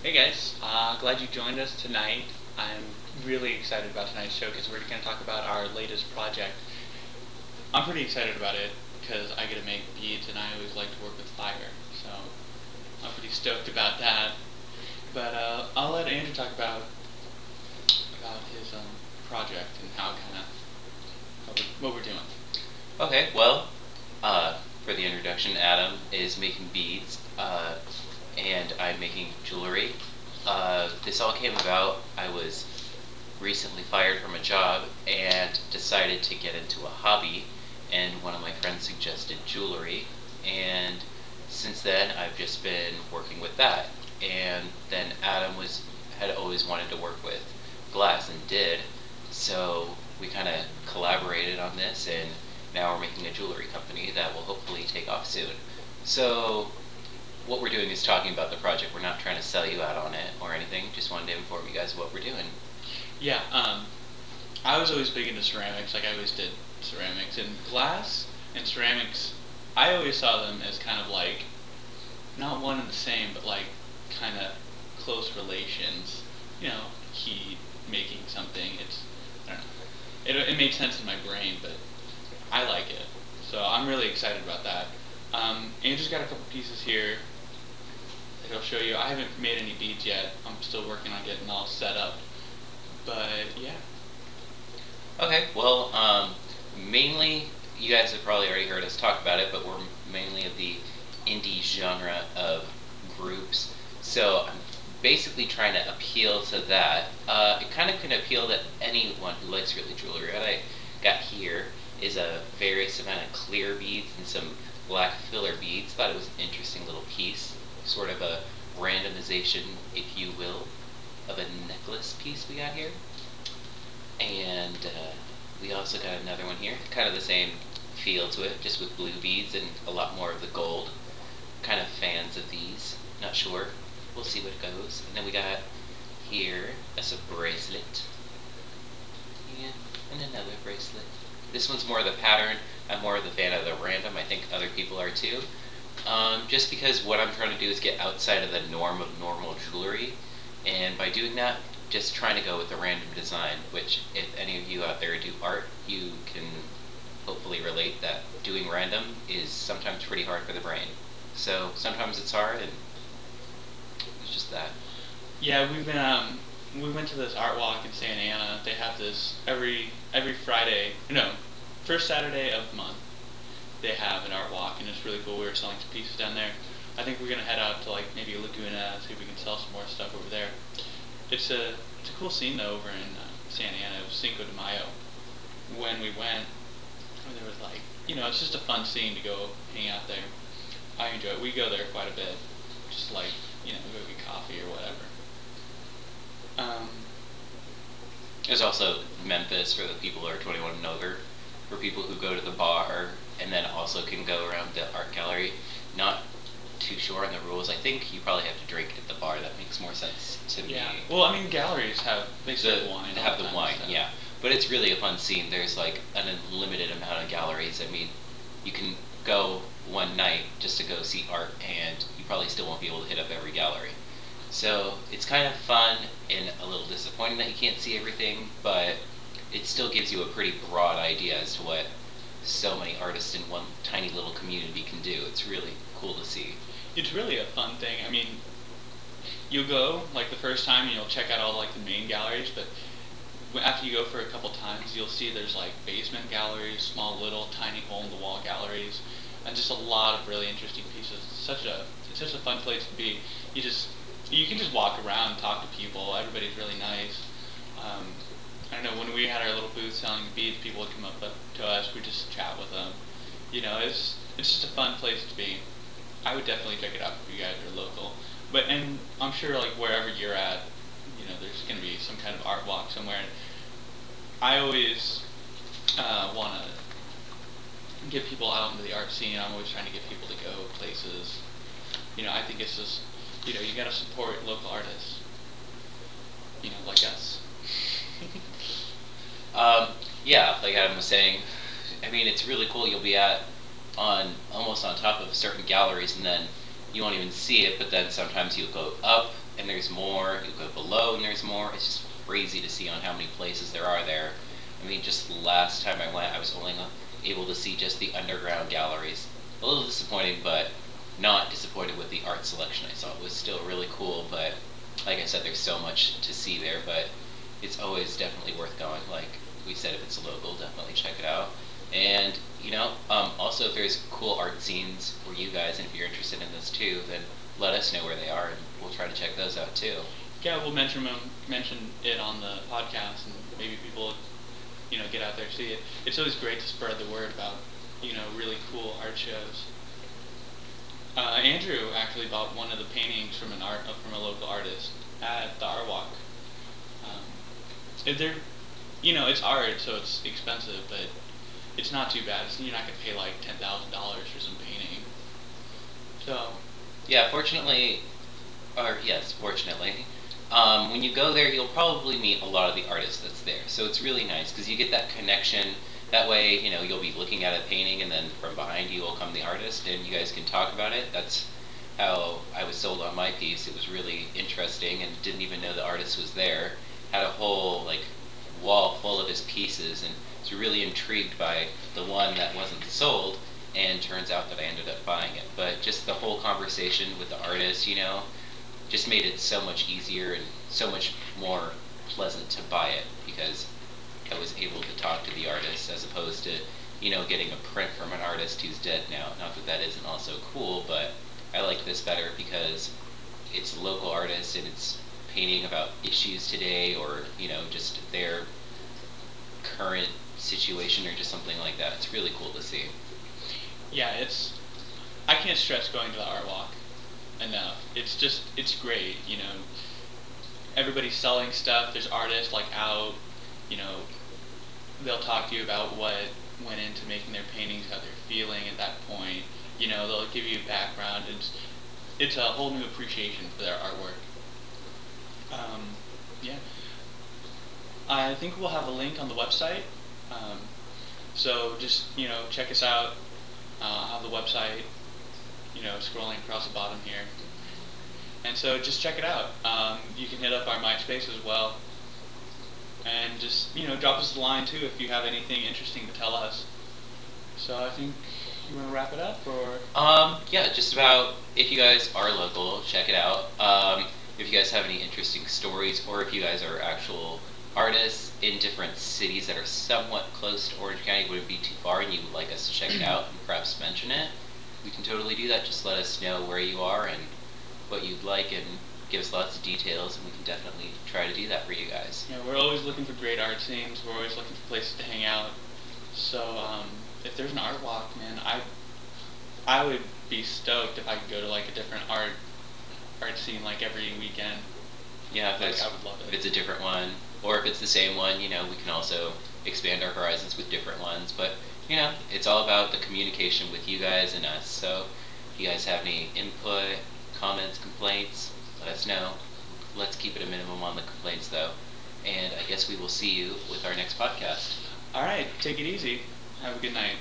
Hey guys, glad you joined us tonight. I'm really excited about tonight's show because we're going to talk about our latest project. I'm pretty excited about it because I get to make beads and I always like to work with fire, so I'm pretty stoked about that. But I'll let Andrew talk about his project and how kind of what we're doing. Okay, well, for the introduction, Adam is making beads, and I'm making jewelry. This all came about, I was recently fired from a job and decided to get into a hobby, and one of my friends suggested jewelry, and since then I've just been working with that. And then Adam had always wanted to work with glass and did, so we kind of collaborated on this, and now we're making a jewelry company that will hopefully take off soon. So what we're doing is talking about the project. We're not trying to sell you out on it or anything. Just wanted to inform you guys of what we're doing. Yeah, I was always big into ceramics, like I always did ceramics. And glass and ceramics, I always saw them as kind of like, not one and the same, but like kind of close relations. You know, heat, making something, I don't know. It made sense in my brain, but I like it. So I'm really excited about that. Andrew's got a couple pieces here that he'll show you. I haven't made any beads yet. I'm still working on getting all set up. But yeah, Okay, well, mainly, you guys have probably already heard us talk about it, but we're mainly of the indie genre of groups. So I'm basically trying to appeal to that. It kind of can appeal to anyone who likes really jewelry. What I got here is a various amount of clear beads and some black filler beads. Thought it was an interesting little piece, sort of a randomization, if you will, of a necklace piece we got here. And we also got another one here, kind of the same feel to it, just with blue beads and a lot more of the gold. Kind of fans of these, not sure. We'll see what it goes. And then we got here as a bracelet. Yeah, and another bracelet. This one's more of the pattern. I'm more of the fan of the random. I think other people are too. Just because what I'm trying to do is get outside of the norm of normal jewelry, and by doing that, just trying to go with a random design, which if any of you out there do art, you can hopefully relate that doing random is sometimes pretty hard for the brain. So sometimes it's hard, and it's just that. yeah, we went to this art walk in Santa Ana. They have this every Friday, no, first Saturday of the month. They have an art walk, and it's really cool. We were selling some pieces down there. I think we're gonna head out to like maybe Laguna, see if we can sell some more stuff over there. It's a cool scene though over in Santa Ana. It was Cinco de Mayo when we went. And there was like, it's just a fun scene to go hang out there. I enjoy it. We go there quite a bit, just like go get coffee or whatever. Um, There's also Memphis for the people who are 21 and over, for people who go to the bar and then also can go around the art gallery. Not too sure on the rules. I think you probably have to drink at the bar. That makes more sense to me. yeah. Well, I mean, galleries they serve wine. They All have the the time, wine, so. yeah. But it's really a fun scene. There's like an unlimited amount of galleries. I mean, you can go one night just to go see art, and you probably still won't be able to hit up every gallery. So it's kind of fun and a little disappointing that you can't see everything, but it still gives you a pretty broad idea as to what so many artists in one tiny little community can do. It's really cool to see. It's really a fun thing. I mean, you'll go like the first time and you'll check out all like the main galleries, but after you go for a couple times, you'll see there's like basement galleries, small little tiny hole in the wall galleries, and just a lot of really interesting pieces. It's such a fun place to be. You just you can just walk around and talk to people. Everybody's really nice. Um, I don't know, when we had our little booth selling beads, people would come up to us. We just chat with them. It's just a fun place to be. I would definitely check it out if you guys are local. And I'm sure like wherever you're at, there's going to be some kind of art walk somewhere. And I always want to get people out into the art scene. I'm always trying to get people to go places. I think it's just, you got to support local artists, like us. Yeah, like Adam was saying, I mean, it's really cool. You'll be almost on top of certain galleries, and then you won't even see it. But then sometimes you'll go up and there's more. You go below and there's more. It's just crazy to see on how many places there are there. I mean, just the last time I went, I was only able to see just the underground galleries. A little disappointing, but not disappointed with the art selection I saw. It was still really cool, but like I said, there's so much to see there, but it's always definitely worth going. Like we said, if it's local, definitely check it out. And, also if there's cool art scenes for you guys, and if you're interested in this too, then let us know where they are, and we'll try to check those out too. Yeah, we'll mention it on the podcast, and maybe people, get out there and see it. It's always great to spread the word about, really cool art shows. Andrew actually bought one of the paintings from from a local artist at the Art Walk. They're, it's art, so it's expensive, but it's not too bad. You're not gonna pay like $10,000 for some painting. So. Yeah, fortunately, or yes, fortunately, when you go there, you'll probably meet a lot of the artists that's there. So it's really nice because you get that connection. That way, you'll be looking at a painting, and then from behind you will come the artist, and you guys can talk about it. That's how I was sold on my piece. It was really interesting, and didn't even know the artist was there. Had a whole wall full of his pieces, and was really intrigued by the one that wasn't sold. And turns out that I ended up buying it. But just the whole conversation with the artist, just made it so much easier and so much more pleasant to buy it because I was able to talk to the artist as opposed to, getting a print from an artist who's dead now. Not that that isn't also cool, but I like this better because it's a local artist and it's painting about issues today or, just their current situation or just something like that. It's really cool to see. Yeah, I can't stress going to the Art Walk enough. It's great, Everybody's selling stuff. There's artists out, they'll talk to you about what went into making their paintings, how they're feeling at that point. They'll give you a background. It's a whole new appreciation for their artwork. Yeah. I think we'll have a link on the website. So just, check us out. I'll have the website, scrolling across the bottom here. And so just check it out. You can hit up our MySpace as well. And just, drop us a line too if you have anything interesting to tell us. So I think you want to wrap it up, or? Yeah, just about. If you guys are local, check it out. If you guys have any interesting stories, or if you guys are actual artists in different cities that are somewhat close to Orange County, wouldn't be too far, and you would like us to check it out and perhaps mention it, we can totally do that. Just let us know where you are and what you'd like, and give us lots of details, and we can definitely try to do that for you guys. Yeah, we're always looking for great art scenes. We're always looking for places to hang out. So if there's an art walk, man, I would be stoked if I could go to a different art scene every weekend. Yeah, I would love it. If it's a different one, or if it's the same one, we can also expand our horizons with different ones. But it's all about the communication with you guys and us. So if you guys have any input, comments, complaints, let us know. Let's keep it a minimum on the complaints though. And I guess we will see you with our next podcast. All right, take it easy. Have a good night.